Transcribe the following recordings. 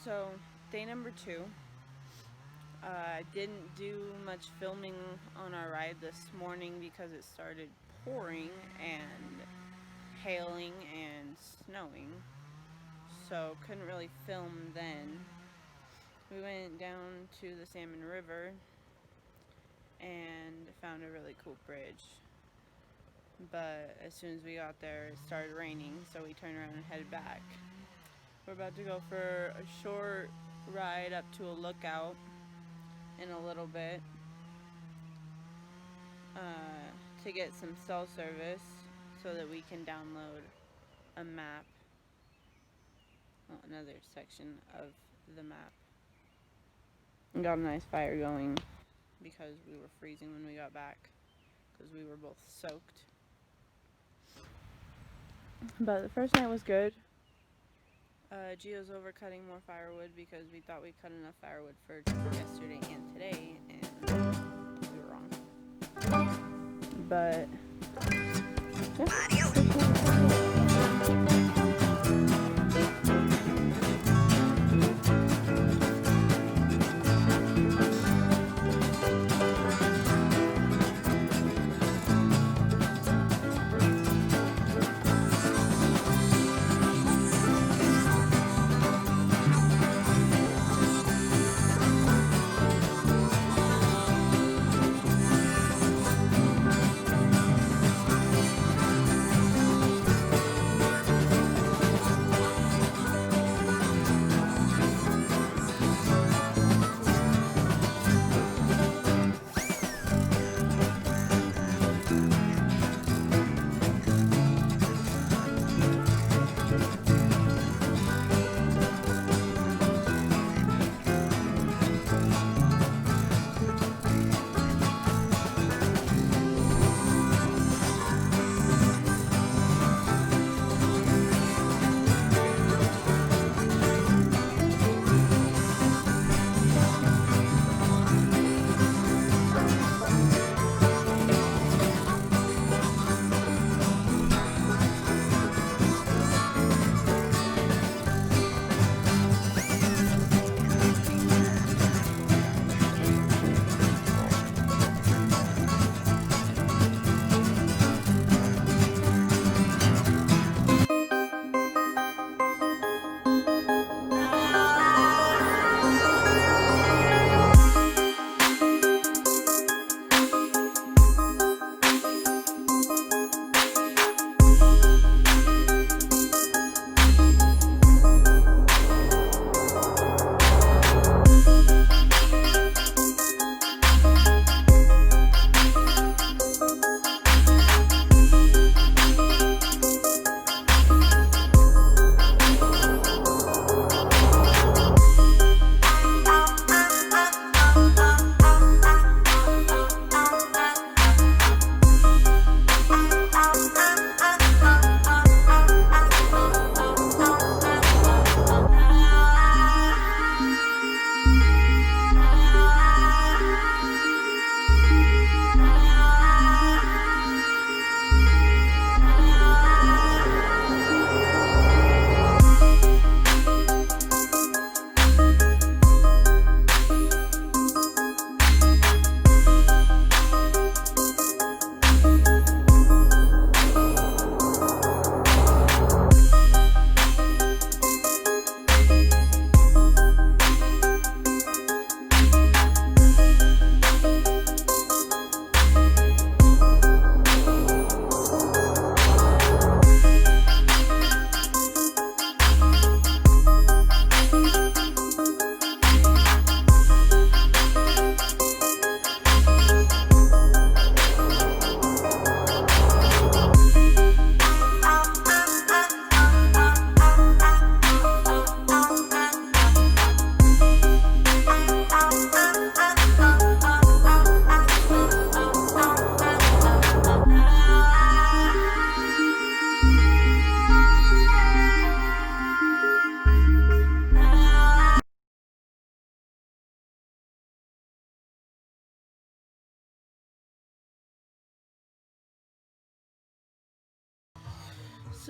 So, day number 2. I didn't do much filming on our ride this morning because it started pouring and hailing and snowing. So, couldn't really film then. We went down to the Salmon River and found a really cool bridge. But as soon as we got there, it started raining, so we turned around and headed back. We're about to go for a short ride up to a lookout in a little bit to get some cell service so that we can download a map, another section of the map. And got a nice fire going because we were freezing when we got back because we were both soaked. But the first night was good. Gio's over cutting more firewood because we thought we cut enough firewood for yesterday and today, and we were wrong. But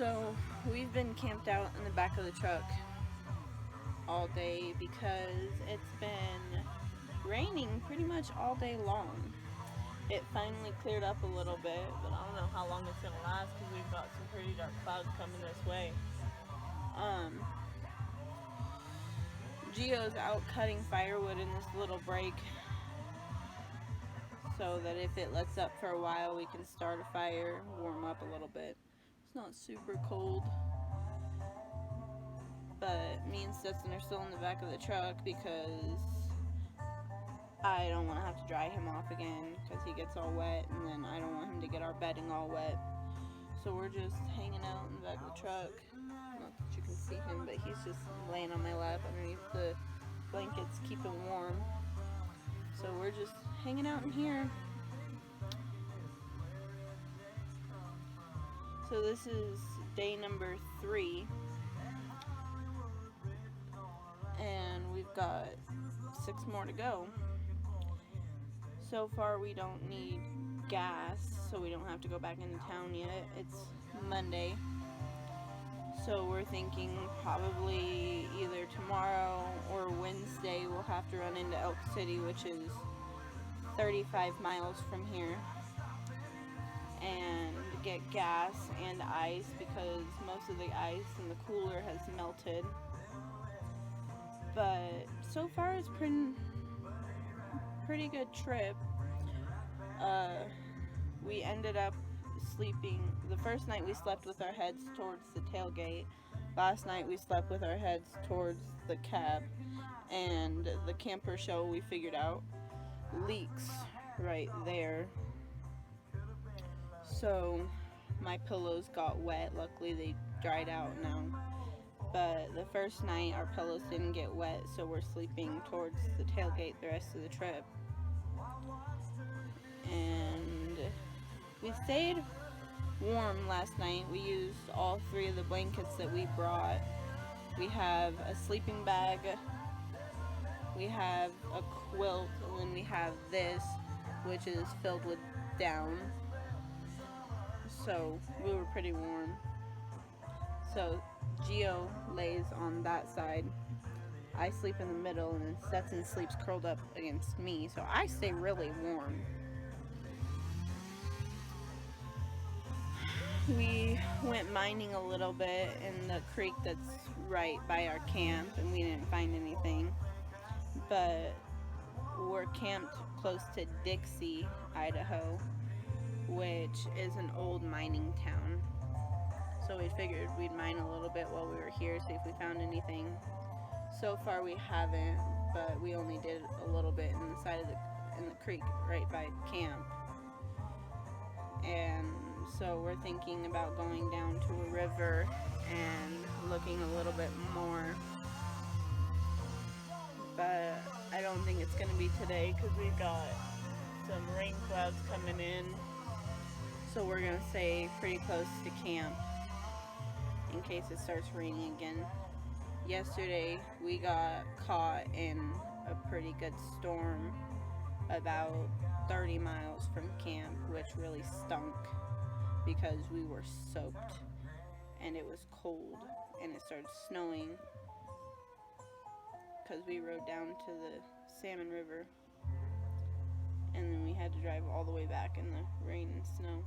so we've been camped out in the back of the truck all day because it's been raining pretty much all day long. It finally cleared up a little bit, but I don't know how long it's gonna last because we've got some pretty dark clouds coming this way. Gio's out cutting firewood in this little break so that if it lets up for a while, we can start a fire, warm up a little bit. It's not super cold, but me and Stetson are still in the back of the truck because I don't want to have to dry him off again because he gets all wet, and then I don't want him to get our bedding all wet. So we're just hanging out in the back of the truck. Not that you can see him, but he's just laying on my lap underneath the blankets, keeping warm. So we're just hanging out in here. So this is day number 3. And we've got 6 more to go. So far we don't need gas, so we don't have to go back into town yet. It's Monday. So we're thinking probably either tomorrow or Wednesday we'll have to run into Elk City, which is 35 miles from here, and get gas and ice because most of the ice in the cooler has melted. But so far it's pretty good trip. We ended up sleeping. The first night we slept with our heads towards the tailgate. Last night we slept with our heads towards the cab. And the camper shell we figured out leaks right there. So my pillows got wet. Luckily they dried out now. But the first night our pillows didn't get wet, so we're sleeping towards the tailgate the rest of the trip. And we stayed warm last night. We used all 3 of the blankets that we brought. We have a sleeping bag, we have a quilt, and then we have this, which is filled with down. So we were pretty warm. So Gio lays on that side. I sleep in the middle, and then Stetson sleeps curled up against me, so I stay really warm. We went mining a little bit in the creek that's right by our camp, and we didn't find anything. But we're camped close to Dixie, Idaho, which is an old mining town. So we figured we'd mine a little bit while we were here, see if we found anything. So far we haven't, but we only did a little bit in the side of in the creek right by camp. And so we're thinking about going down to a river and looking a little bit more. But I don't think it's going to be today because we've got some rain clouds coming in. So we're going to stay pretty close to camp in case it starts raining again. Yesterday we got caught in a pretty good storm about 30 miles from camp, which really stunk because we were soaked and it was cold and it started snowing because we rode down to the Salmon River and then we had to drive all the way back in the rain and snow.